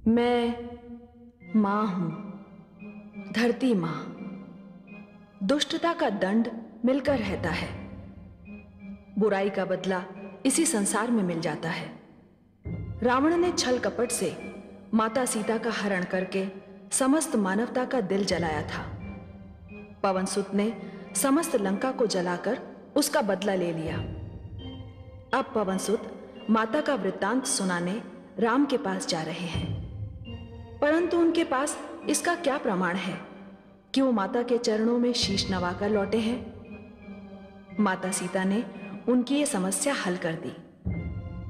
मैं मां हूं, धरती मां। दुष्टता का दंड मिलकर रहता है, बुराई का बदला इसी संसार में मिल जाता है। रावण ने छल कपट से माता सीता का हरण करके समस्त मानवता का दिल जलाया था। पवनसुत ने समस्त लंका को जलाकर उसका बदला ले लिया। अब पवनसुत माता का वृत्तांत सुनाने राम के पास जा रहे हैं, परंतु उनके पास इसका क्या प्रमाण है कि वो माता के चरणों में शीश नवाकर लौटे हैं। माता सीता ने उनकी ये समस्या हल कर दी।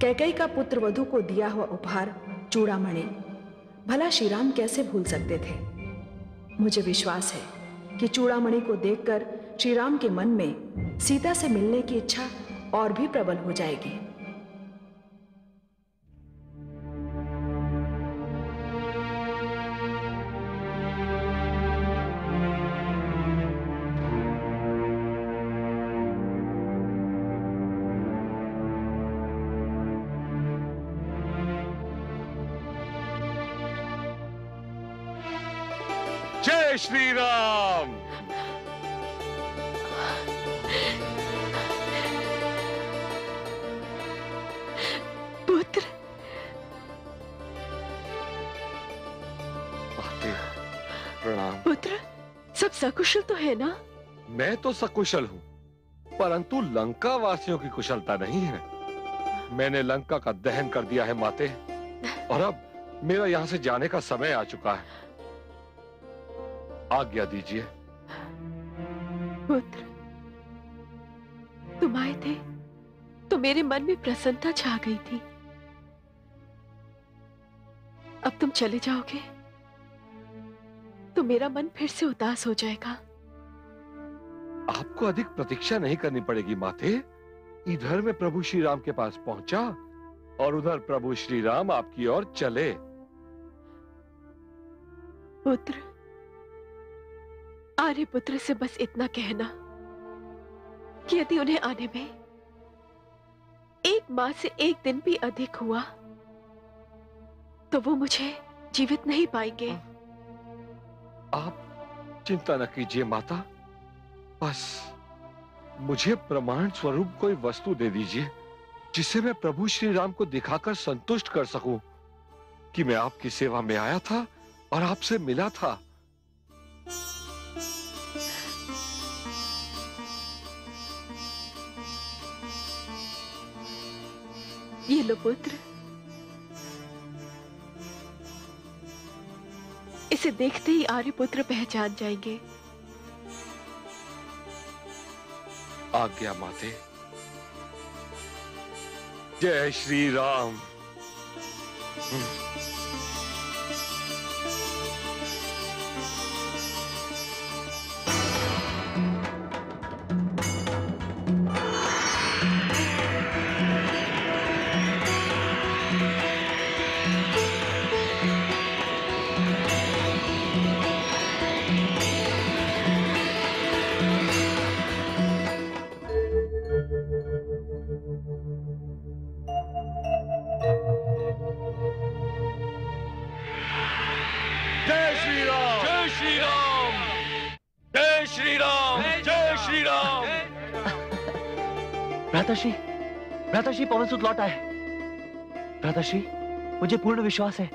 कैकेयी का पुत्र वधू को दिया हुआ उपहार चूड़ामणि भला श्री राम कैसे भूल सकते थे। मुझे विश्वास है कि चूड़ामणि को देखकर श्री राम के मन में सीता से मिलने की इच्छा और भी प्रबल हो जाएगी। जय श्री राम। पुत्र, प्रणाम। पुत्र, सब सकुशल तो है ना? मैं तो सकुशल हूँ, परंतु लंका वासियों की कुशलता नहीं है। मैंने लंका का दहन कर दिया है माते, और अब मेरा यहाँ से जाने का समय आ चुका है। आज्ञा दीजिए। पुत्र, तुम आए थे तो मेरे मन में प्रसन्नता छा गई थी। अब तुम चले जाओगे तो मेरा मन फिर से उदास हो जाएगा। आपको अधिक प्रतीक्षा नहीं करनी पड़ेगी माते। इधर मैं प्रभु श्री राम के पास पहुंचा और उधर प्रभु श्री राम आपकी ओर चले। पुत्र, आर्यपुत्र से बस इतना कहना कि यदि उन्हें आने में 1 माह से 1 दिन भी अधिक हुआ तो वो मुझे जीवित नहीं पाएंगे। आप चिंता न कीजिए माता, बस मुझे प्रमाण स्वरूप कोई वस्तु दे दीजिए जिसे मैं प्रभु श्री राम को दिखाकर संतुष्ट कर सकूं कि मैं आपकी सेवा में आया था और आपसे मिला था। ये लो पुत्र, इसे देखते ही आर्यपुत्र पहचान जाएंगे। आज्ञा माते। जय श्री राम। भ्राताश्री, भ्राताश्री, पवनसुत लौट आए। भ्राताश्री, मुझे पूर्ण विश्वास है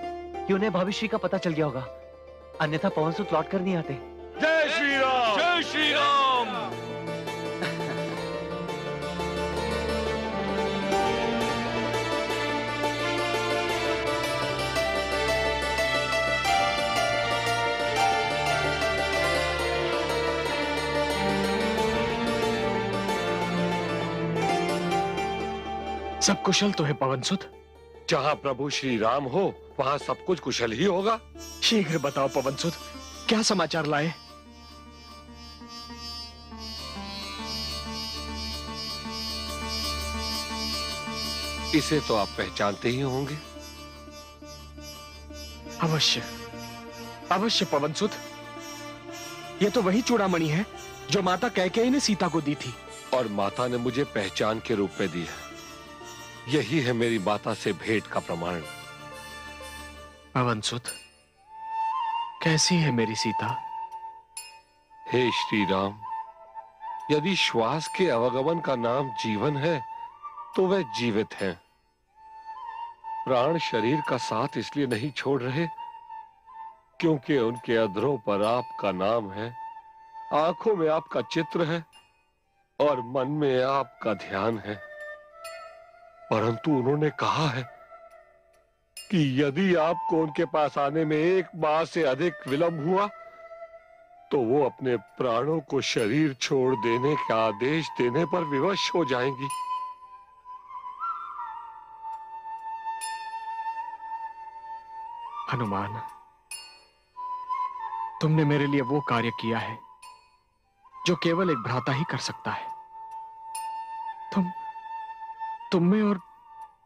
कि उन्हें भविष्य का पता चल गया होगा, अन्यथा पवनसुत लौट कर नहीं आते। जय श्री राम। जय श्री राम। सब कुशल तो है पवनसुत? जहां प्रभु श्री राम हो वहां सब कुछ कुशल ही होगा। शीघ्र बताओ पवनसुत, क्या समाचार लाए? इसे तो आप पहचानते ही होंगे। अवश्य अवश्य पवनसुत, यह तो वही चूड़ामणि है जो माता कैकेयी ने सीता को दी थी। और माता ने मुझे पहचान के रूप में दी है। यही है मेरी माता से भेंट का प्रमाण। पवनसुत, कैसी है मेरी सीता? हे श्री राम, यदि श्वास के अवगमन का नाम जीवन है तो वह जीवित हैं। प्राण शरीर का साथ इसलिए नहीं छोड़ रहे क्योंकि उनके अधरों पर आपका नाम है, आंखों में आपका चित्र है और मन में आपका ध्यान है। परंतु उन्होंने कहा है कि यदि आपको उनके पास आने में 1 माह से अधिक विलंब हुआ तो वो अपने प्राणों को शरीर छोड़ देने का आदेश देने पर विवश हो जाएंगी। हनुमान, तुमने मेरे लिए वो कार्य किया है जो केवल एक भ्राता ही कर सकता है। तुम में और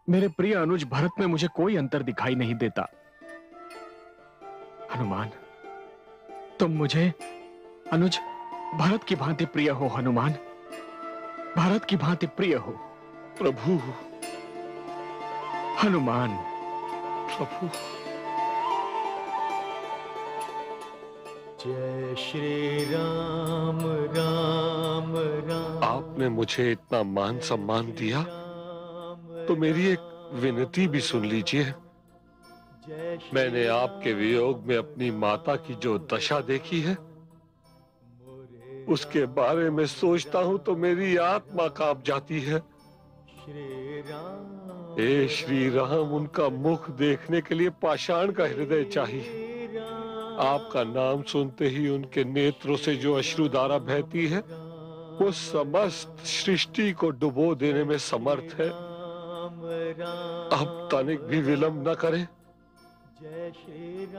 मेरे प्रिय अनुज भरत में मुझे कोई अंतर दिखाई नहीं देता। हनुमान, तुम मुझे अनुज भरत की भांति प्रिय हो। हनुमान, भरत की भांति प्रिय हो। प्रभु, हनुमान, प्रभु। जय श्री राम राम राम। आपने मुझे इतना मान सम्मान दिया तो मेरी एक विनती भी सुन लीजिए। मैंने आपके वियोग में अपनी माता की जो दशा देखी है उसके बारे में सोचता हूं तो मेरी आत्मा कांप जाती है। हे श्री राम, उनका मुख देखने के लिए पाषाण का हृदय चाहिए। आपका नाम सुनते ही उनके नेत्रों से जो अश्रुधारा बहती है वो समस्त सृष्टि को डुबो देने में समर्थ है। अब तनिक भी विलंब न करें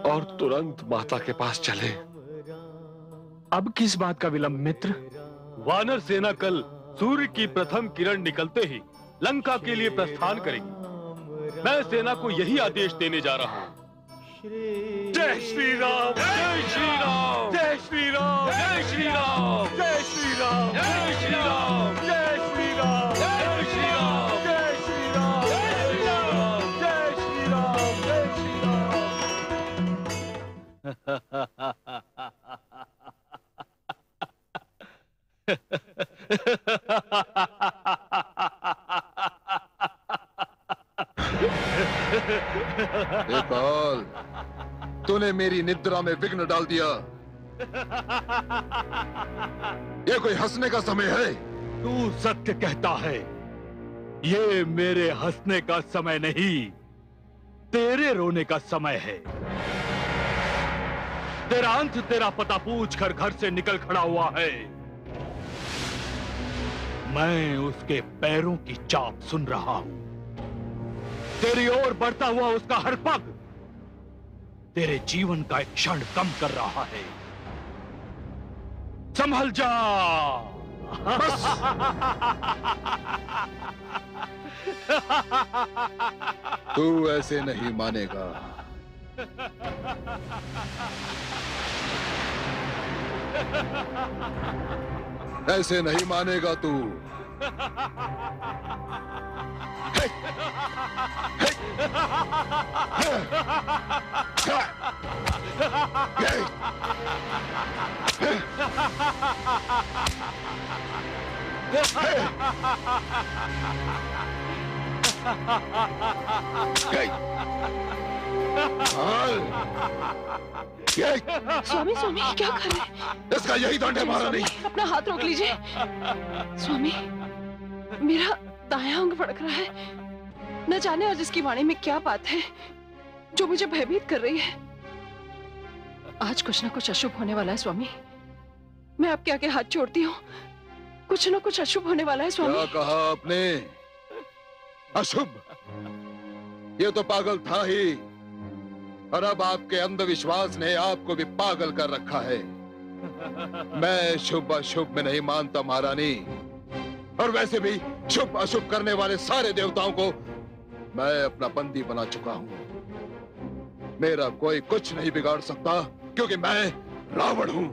और तुरंत माता के पास चले। अब किस बात का विलंब मित्र? वानर सेना कल सूर्य की प्रथम किरण निकलते ही लंका के लिए प्रस्थान करेगी। मैं सेना को यही आदेश देने जा रहा हूँ। जय श्री राम, जय श्री राम, जय श्री राम, जय श्री राम, जय श्री राम, जय श्री राम, जय श्री राम, जय श्री राम, जय श्री राम, जय श्री राम, जय श्री राम, जय श्री राम। बाल, तूने मेरी निद्रा में विघ्न डाल दिया। ये कोई हंसने का समय है? तू सत्य कहता है। ये मेरे हंसने का समय नहीं, तेरे रोने का समय है। तेरा अंत तेरा पता पूछकर घर से निकल खड़ा हुआ है। मैं उसके पैरों की चाप सुन रहा हूं। तेरी ओर बढ़ता हुआ उसका हर पग तेरे जीवन का एक क्षण कम कर रहा है। संभल जा। बस। तू ऐसे नहीं मानेगा। ऐसे नहीं मानेगा तू। स्वामी, स्वामी क्या कर रहे हैं? इसका यही दंड है महारानी। अपना हाथ रोक लीजिए। स्वामी, मेरा दायां अंग फड़क रहा है। न जाने आज इसकी वाणी में क्या बात है जो मुझे भयभीत कर रही है। आज कुछ न कुछ अशुभ होने वाला है स्वामी। मैं आपके आगे हाथ जोड़ती हूँ। कुछ न कुछ अशुभ होने वाला है स्वामी। क्या कहा आपने? अशुभ? ये तो पागल था ही, और अब आपके अंधविश्वास ने आपको भी पागल कर रखा है। मैं शुभ अशुभ में नहीं मानता महारानी, और वैसे भी शुभ अशुभ करने वाले सारे देवताओं को मैं अपना बंदी बना चुका हूं। मेरा कोई कुछ नहीं बिगाड़ सकता क्योंकि मैं रावण हूं।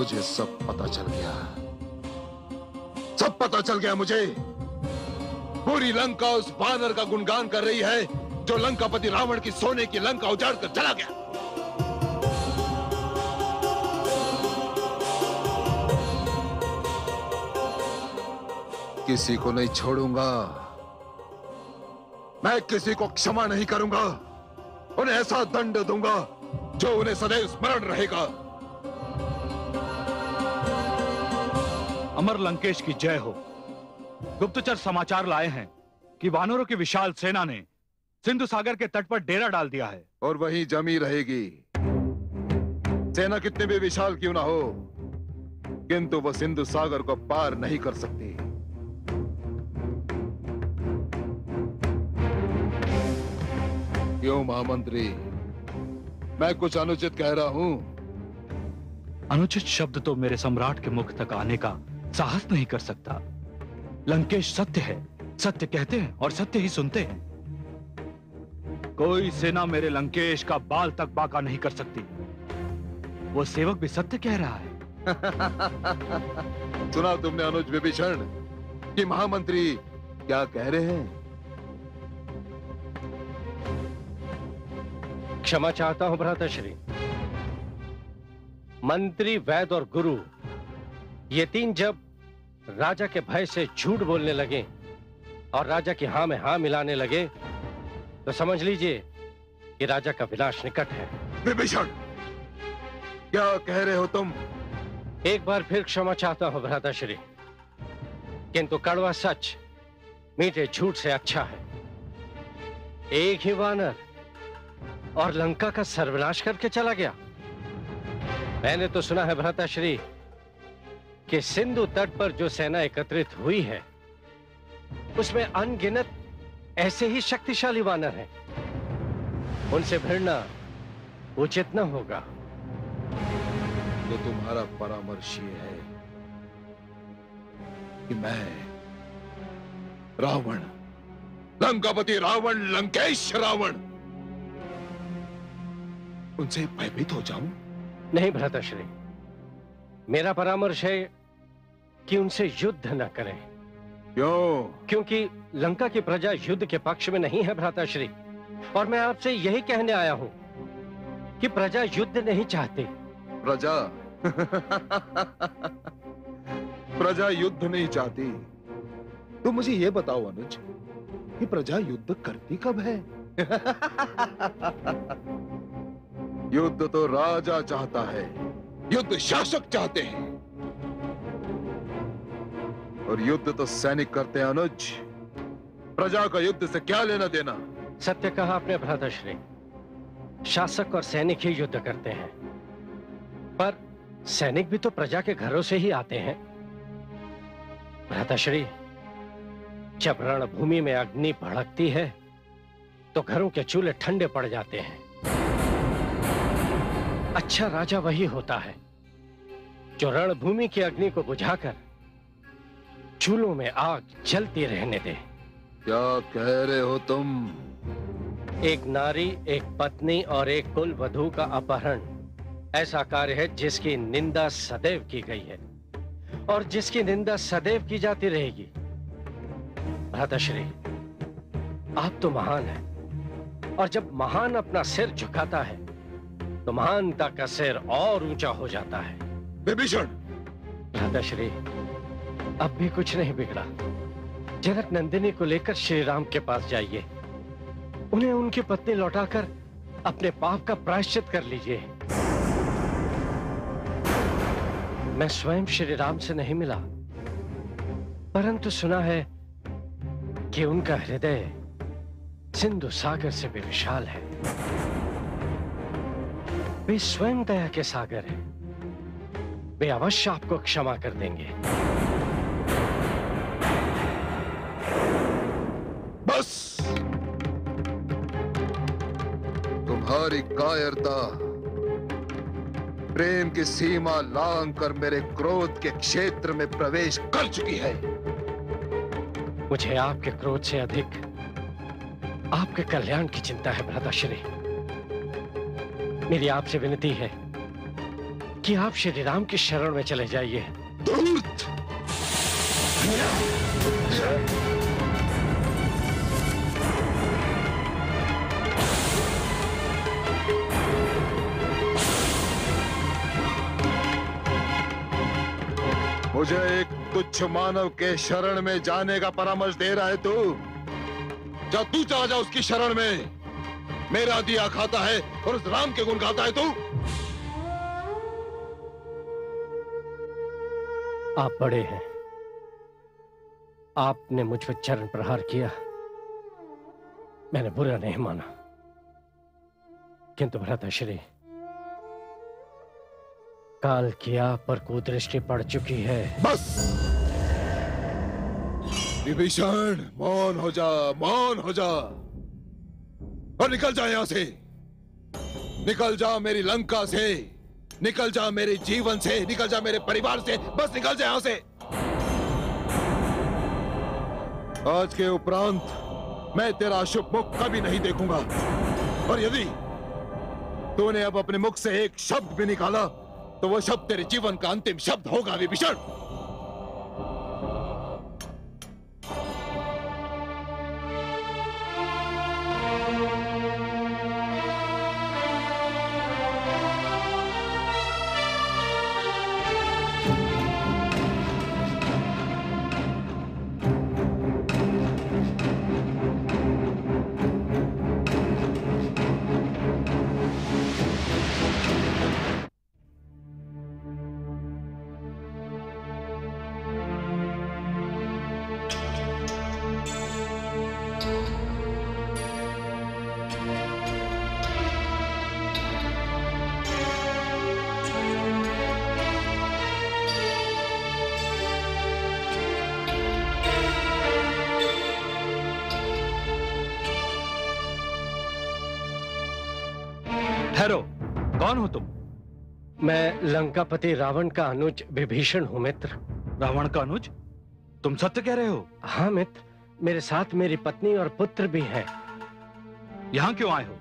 मुझे सब पता चल गया, सब पता चल गया मुझे। पूरी लंका उस वानर का गुणगान कर रही है जो लंकापति रावण की सोने की लंका उजाड़ कर चला गया। किसी को नहीं छोड़ूंगा, मैं किसी को क्षमा नहीं करूंगा। उन्हें ऐसा दंड दूंगा जो उन्हें सदैव स्मरण रहेगा। अमर लंकेश की जय हो। गुप्तचर समाचार लाए हैं कि वानरों की विशाल सेना ने सिंधु सागर के तट पर डेरा डाल दिया है और वहीं जमी रहेगी। सेना कितने भी विशाल क्यों ना हो, किंतु वह सिंधु सागर को पार नहीं कर सकती। क्यों महामंत्री, मैं कुछ अनुचित कह रहा हूं? अनुचित शब्द तो मेरे सम्राट के मुख तक आने का साहस नहीं कर सकता। लंकेश सत्य है, सत्य कहते हैं और सत्य ही सुनते हैं। कोई सेना मेरे लंकेश का बाल तक बाका नहीं कर सकती। वो सेवक भी सत्य कह रहा है। सुना तुमने अनुज विभीषण कि महामंत्री क्या कह रहे हैं? क्षमा चाहता हूं भ्राताश्री। मंत्री, वैद्य और गुरु ये तीन जब राजा के भय से झूठ बोलने लगे और राजा की हां में हां मिलाने लगे तो समझ लीजिए कि राजा का विनाश निकट है। विभीषण, क्या कह रहे हो तुम? एक बार फिर क्षमा चाहता हूं भ्राताश्री, किंतु कड़वा सच मीठे झूठ से अच्छा है। एक ही वानर और लंका का सर्वनाश करके चला गया। मैंने तो सुना है भ्राताश्री कि सिंधु तट पर जो सेना एकत्रित हुई है उसमें अनगिनत ऐसे ही शक्तिशाली वानर हैं। उनसे भिड़ना उचित न होगा। तो तुम्हारा परामर्श ये है कि मैं रावण, लंकापति रावण, लंकेश रावण, उनसे भयभीत हो जाऊं? नहीं भ्राताश्री, मेरा परामर्श है कि उनसे युद्ध न करें। क्यों? क्योंकि लंका की प्रजा युद्ध के पक्ष में नहीं है भ्राताश्री, और मैं आपसे यही कहने आया हूं कि प्रजा युद्ध नहीं चाहती। प्रजा प्रजा युद्ध नहीं चाहती। तो मुझे यह बताओ अनुज कि प्रजा युद्ध करती कब है? युद्ध तो राजा चाहता है, युद्ध शासक चाहते हैं, और युद्ध तो सैनिक करते हैं अनुज। प्रजा का युद्ध से क्या लेना देना? सत्य कहा आपने भ्राताश्री, शासक और सैनिक ही युद्ध करते हैं, पर सैनिक भी तो प्रजा के घरों से ही आते हैं। भ्राताश्री, जब रणभूमि में अग्नि भड़कती है तो घरों के चूल्हे ठंडे पड़ जाते हैं। अच्छा राजा वही होता है जो रणभूमि की अग्नि को बुझाकर चूल्हों में आग जलती रहने दे। क्या कह रहे हो तुम? एक नारी, एक पत्नी और एक कुल वधू का अपहरण ऐसा कार्य है जिसकी निंदा सदैव की गई है और जिसकी निंदा सदैव की जाती रहेगी। भ्राताश्री, आप तो महान हैं, और जब महान अपना सिर झुकाता है तो महानता का सिर और ऊंचा हो जाता है। विभीषण! भ्राताश्री, अब भी कुछ नहीं बिगड़ा। जनक नंदिनी को लेकर श्री राम के पास जाइए, उन्हें उनकी पत्नी लौटाकर अपने पाप का प्रायश्चित कर लीजिए। मैं स्वयं श्री राम से नहीं मिला, परंतु सुना है कि उनका हृदय सिंधु सागर से भी विशाल है। वे स्वयं दया के सागर हैं। वे अवश्य आपको क्षमा कर देंगे। बस! तुम्हारी कायरता प्रेम की सीमा लांघ कर मेरे क्रोध के क्षेत्र में प्रवेश कर चुकी है। मुझे आपके क्रोध से अधिक आपके कल्याण की चिंता है भ्राताश्री। मेरी आपसे विनती है कि आप श्री राम की शरण में चले जाइए। धूर्त! मुझे एक तुच्छ मानव के शरण में जाने का परामर्श दे रहा है तू? जा तू चला जा उसकी शरण में। मेरा दिया खाता है और उस राम के गुण गाता है तू। आप बड़े हैं, आपने मुझ पर चरण प्रहार किया, मैंने बुरा नहीं माना, किंतु भ्राताश्री, काल की आप पर कुदृष्टि पड़ चुकी है। बस विभीषण, मौन हो जा, मौन हो जा और निकल जा यहां से। निकल जा मेरी लंका से, निकल जा मेरे जीवन से, निकल जा मेरे परिवार से, बस निकल जा यहां से। आज के उपरांत मैं तेरा शुभ मुख कभी नहीं देखूंगा, और यदि तूने अब अपने मुख से एक शब्द भी निकाला तो वो शब्द तेरे जीवन का अंतिम शब्द होगा विभीषण। ठहरो, कौन हो तुम? मैं लंकापति रावण का अनुज विभीषण हूं मित्र। रावण का अनुज? तुम सत्य कह रहे हो? हाँ मित्र, मेरे साथ मेरी पत्नी और पुत्र भी हैं। यहाँ क्यों आए हो?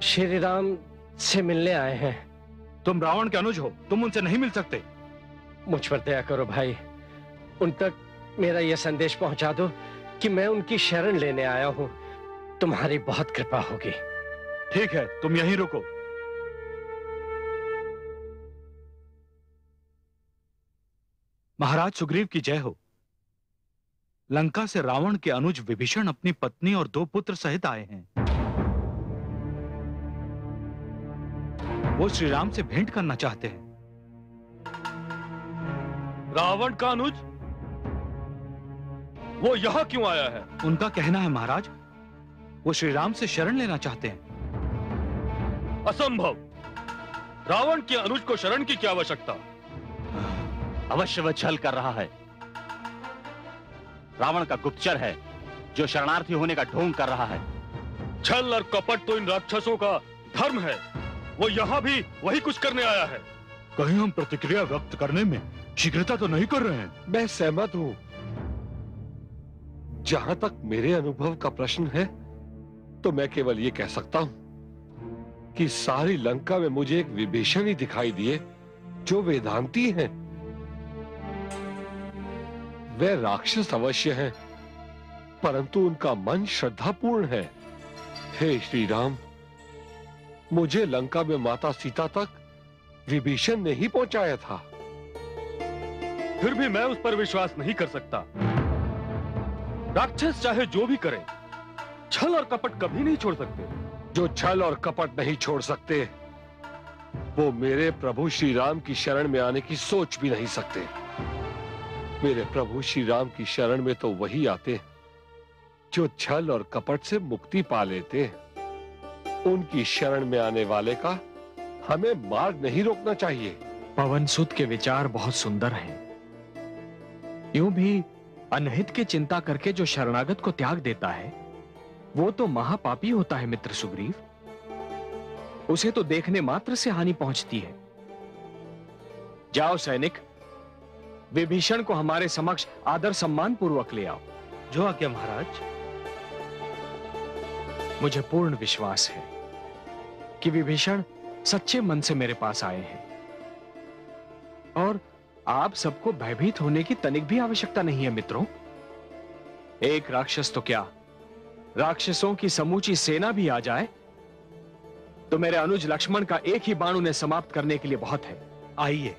श्री राम से मिलने आए हैं। तुम रावण के अनुज हो, तुम उनसे नहीं मिल सकते। मुझ पर दया करो भाई, उन तक मेरा यह संदेश पहुंचा दो कि मैं उनकी शरण लेने आया हूं। तुम्हारी बहुत कृपा होगी। ठीक है, तुम यहीं रुको। महाराज सुग्रीव की जय हो। लंका से रावण के अनुज विभीषण अपनी पत्नी और 2 पुत्र सहित आए हैं। वो श्री राम से भेंट करना चाहते हैं। रावण का अनुज? वो यहां क्यों आया है? उनका कहना है महाराज, वो श्री राम से शरण लेना चाहते हैं। असंभव! रावण के अनुज को शरण की क्या आवश्यकता? अवश्य वह छल कर रहा है। रावण का गुप्तचर है जो शरणार्थी होने का ढोंग कर रहा है। छल और कपट तो इन राक्षसों का धर्म है। वो यहां भी वही कुछ करने आया है। कहीं हम प्रतिक्रिया व्यक्त करने में शीघ्रता तो नहीं कर रहे हैं? मैं सहमत हूं। जहां तक मेरे अनुभव का प्रश्न है तो मैं केवल ये कह सकता हूं कि सारी लंका में मुझे एक विभीषण ही दिखाई दिए जो वेदांती हैं। वे राक्षस अवश्य हैं, परंतु उनका मन श्रद्धापूर्ण है। हे श्री राम, मुझे लंका में माता सीता तक विभीषण ने ही पहुंचाया था। फिर भी मैं उस पर विश्वास नहीं कर सकता। राक्षस चाहे जो भी करे, छल और कपट कभी नहीं छोड़ सकते। जो छल और कपट नहीं छोड़ सकते, वो मेरे प्रभु श्री राम की शरण में आने की सोच भी नहीं सकते। मेरे प्रभु श्री राम की शरण में तो वही आते जो छल और कपट से मुक्ति पा लेते। उनकी शरण में आने वाले का हमें मार्ग नहीं रोकना चाहिए। पवन सुत के विचार बहुत सुंदर हैं। यूं भी अनहित की चिंता करके जो शरणागत को त्याग देता है वो तो महापापी होता है मित्र सुग्रीव। उसे तो देखने मात्र से हानि पहुंचती है। जाओ सैनिक, विभीषण को हमारे समक्ष आदर सम्मान पूर्वक ले आओ। जो आज्ञा महाराज। मुझे पूर्ण विश्वास है कि विभीषण सच्चे मन से मेरे पास आए हैं। और आप सबको भयभीत होने की तनिक भी आवश्यकता नहीं है मित्रों। एक राक्षस तो क्या, राक्षसों की समूची सेना भी आ जाए तो मेरे अनुज लक्ष्मण का एक ही बाण उन्हें समाप्त करने के लिए बहुत है। आइए।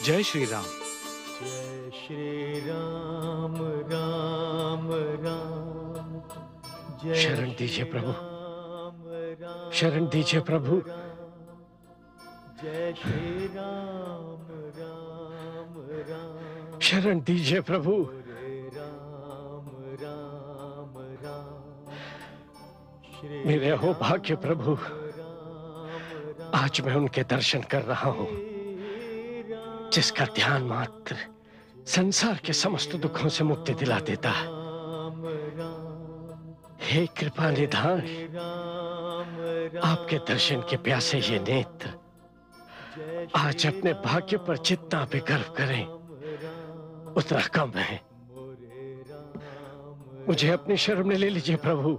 जय श्री राम। जय श्री राम राम राम। शरण दीजिए प्रभु, शरण दीजिए प्रभु। जय श्री राम राम राम। शरण दीजिए प्रभु। राम राम राम। मेरे हो भाग्य प्रभु, आज मैं उनके दर्शन कर रहा हूं जिसका ध्यान मात्र संसार के समस्त दुखों से मुक्ति दिला देता है। हे कृपा निधान, आपके दर्शन के प्यासे ये नेत्र आज अपने भाग्य पर जितना भी गर्व करें उतना कम है। मुझे अपनी शरण में ले लीजिए प्रभु।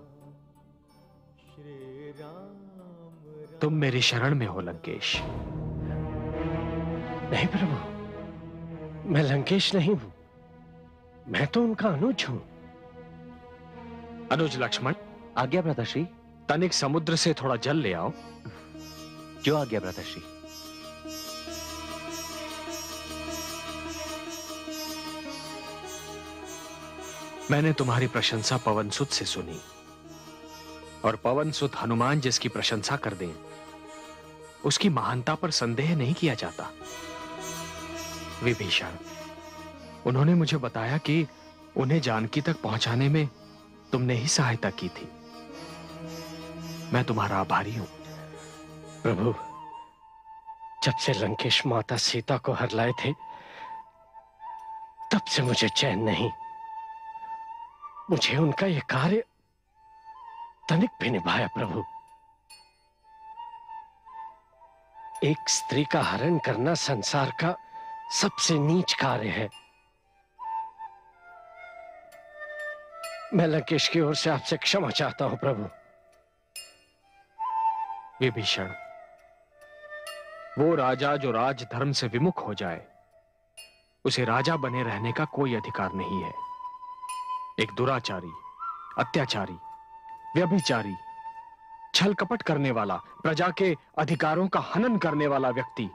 तुम मेरी शरण में हो लंकेश। नहीं प्रभु, मैं लंकेश नहीं हूं, मैं तो उनका अनुज हूं। अनुज लक्ष्मण। आज्ञा भ्राताश्री। तनिक समुद्र से थोड़ा जल ले आओ। जो आज्ञा भ्राताश्री। मैंने तुम्हारी प्रशंसा पवनसुत से सुनी, और पवनसुत हनुमान जिसकी प्रशंसा कर दें उसकी महानता पर संदेह नहीं किया जाता। विभीषण, उन्होंने मुझे बताया कि उन्हें जानकी तक पहुंचाने में तुमने ही सहायता की थी। मैं तुम्हारा आभारी हूं। प्रभु, जब से लंकेश माता सीता को हर लाए थे तब से मुझे चैन नहीं। मुझे उनका यह कार्य तनिक भी निभाया प्रभु। एक स्त्री का हरण करना संसार का सबसे नीच कार्य है। मैं लंकेश की ओर से आपसे क्षमा चाहता हूं प्रभु। विभीषण, वो राजा जो राजधर्म से विमुख हो जाए उसे राजा बने रहने का कोई अधिकार नहीं है। एक दुराचारी, अत्याचारी, व्यभिचारी, छल कपट करने वाला, प्रजा के अधिकारों का हनन करने वाला व्यक्ति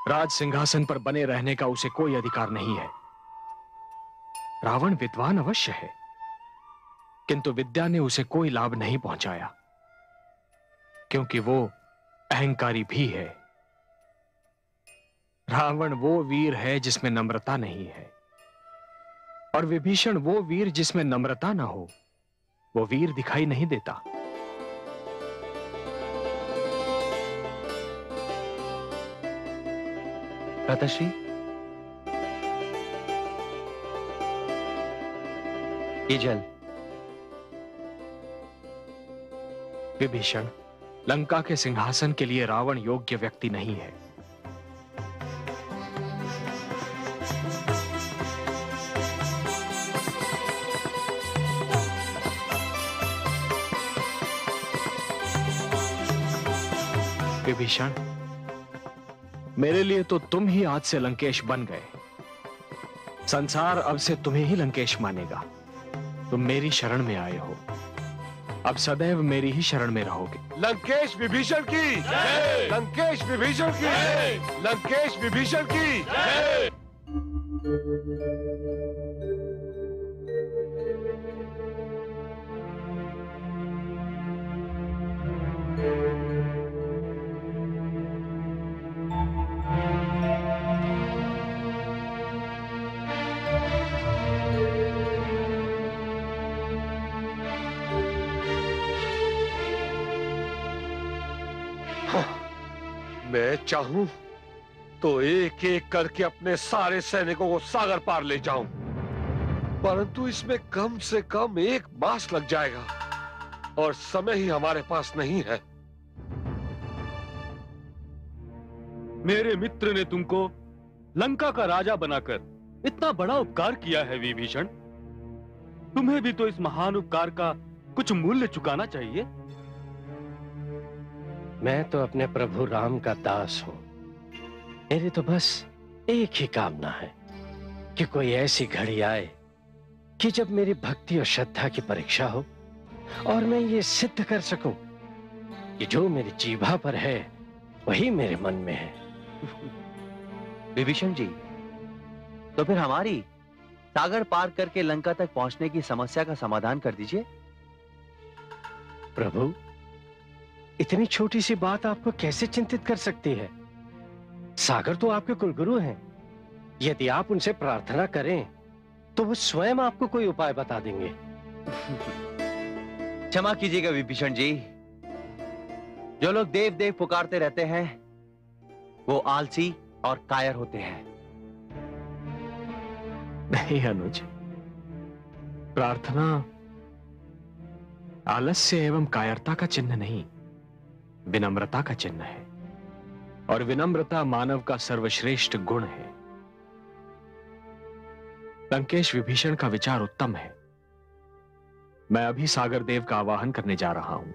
राज सिंहासन पर बने रहने का उसे कोई अधिकार नहीं है। रावण विद्वान अवश्य है, किंतु विद्या ने उसे कोई लाभ नहीं पहुंचाया, क्योंकि वो अहंकारी भी है। रावण वो वीर है जिसमें नम्रता नहीं है, और विभीषण वो वीर जिसमें नम्रता ना हो। वो वीर दिखाई नहीं देता। भ्राताश्री, ये जल। विभीषण, लंका के सिंहासन के लिए रावण योग्य व्यक्ति नहीं है। विभीषण, मेरे लिए तो तुम ही आज से लंकेश बन गए। संसार अब से तुम्हें ही लंकेश मानेगा। तुम मेरी शरण में आए हो, अब सदैव मेरी ही शरण में रहोगे। लंकेश विभीषण की जय! लंकेश विभीषण की जय! लंकेश विभीषण की जय! मैं चाहूं तो एक एक करके अपने सारे सैनिकों को सागर पार ले जाऊं, परंतु इसमें कम से कम 1 मास लग जाएगा और समय ही हमारे पास नहीं है। मेरे मित्र ने तुमको लंका का राजा बनाकर इतना बड़ा उपकार किया है विभीषण। तुम्हें भी तो इस महान उपकार का कुछ मूल्य चुकाना चाहिए। मैं तो अपने प्रभु राम का दास हूं। मेरी तो बस एक ही कामना है कि कोई ऐसी घड़ी आए कि जब मेरी भक्ति और श्रद्धा की परीक्षा हो और मैं ये सिद्ध कर सकूं कि जो मेरी जीभा पर है वही मेरे मन में है। विभीषण जी, तो फिर हमारी सागर पार करके लंका तक पहुंचने की समस्या का समाधान कर दीजिए। प्रभु, इतनी छोटी सी बात आपको कैसे चिंतित कर सकती है? सागर तो आपके कुलगुरु हैं। यदि आप उनसे प्रार्थना करें तो वो स्वयं आपको कोई उपाय बता देंगे। क्षमा कीजिएगा विभीषण जी, जो लोग देव देव पुकारते रहते हैं वो आलसी और कायर होते हैं। नहीं अनुज, प्रार्थना आलस्य एवं कायरता का चिन्ह नहीं, विनम्रता का चिन्ह है। और विनम्रता मानव का सर्वश्रेष्ठ गुण है। लंकेश, विभीषण का विचार उत्तम है। मैं अभी सागर देव का आवाहन करने जा रहा हूं।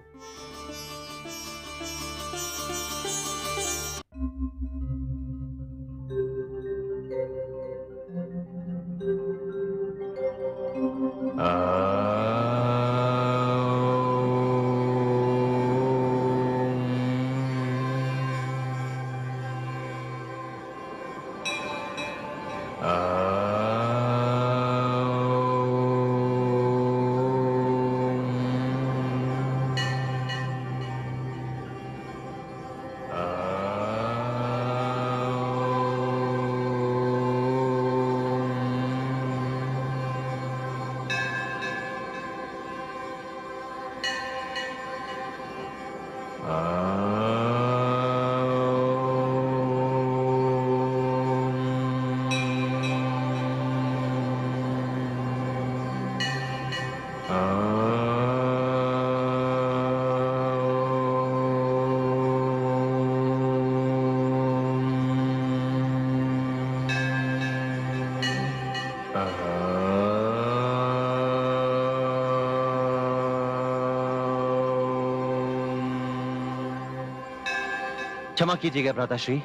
क्षमा कीजिएगा भ्राताश्री,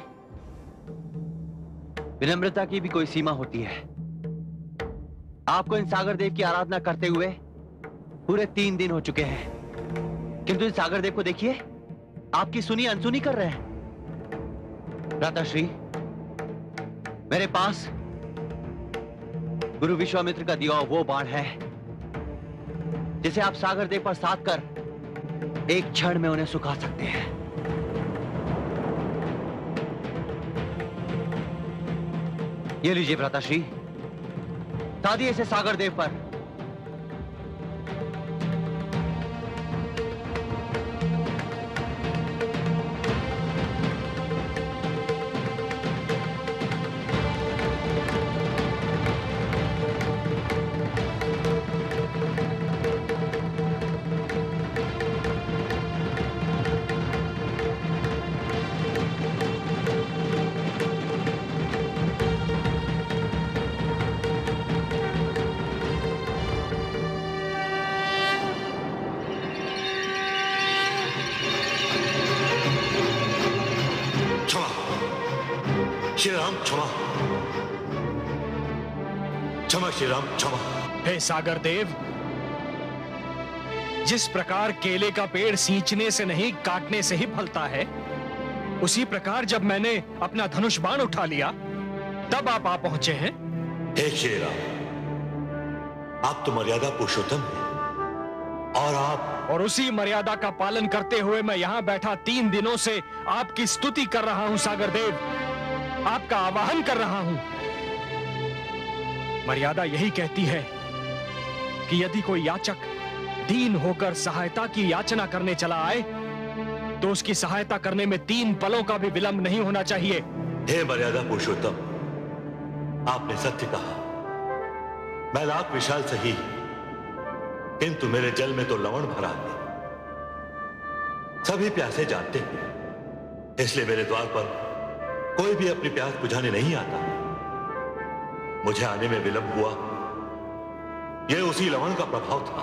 विनम्रता की भी कोई सीमा होती है। आपको इन सागर देव की आराधना करते हुए पूरे 3 दिन हो चुके हैं, किंतु इन सागर देव को देखिए, आपकी सुनी अनसुनी कर रहे हैं। भ्राताश्री, मेरे पास गुरु विश्वामित्र का दिया हुआ वो बाण है जिसे आप सागर देव पर साध कर एक क्षण में उन्हें सुखा सकते हैं। ये लीजिए भ्राताश्री, साधिए इसे सागर देव पर। श्री राम क्षमा, क्षमा श्री राम क्षमा। हे सागर देव, जिस प्रकार केले का पेड़ सींचने से नहीं काटने से ही फलता है, उसी प्रकार जब मैंने अपना धनुष बाण उठा लिया तब आप आ पहुंचे हैं। हे श्री राम, आप तो मर्यादा पुरुषोत्तम हैं और उसी मर्यादा का पालन करते हुए मैं यहां बैठा 3 दिनों से आपकी स्तुति कर रहा हूं सागर देव, आपका आवाहन कर रहा हूं। मर्यादा यही कहती है कि यदि कोई याचक दीन होकर सहायता की याचना करने चला आए तो उसकी सहायता करने में 3 पलों का भी विलंब नहीं होना चाहिए। हे मर्यादा पुरुषोत्तम, आपने सत्य कहा। मैं लाख विशाल सही, किंतु मेरे जल में तो लवण भरा है। सभी प्यासे जानते हैं, इसलिए मेरे द्वार पर कोई भी अपनी प्यास बुझाने नहीं आता। मुझे आने में विलंब हुआ, यह उसी लवण का प्रभाव था।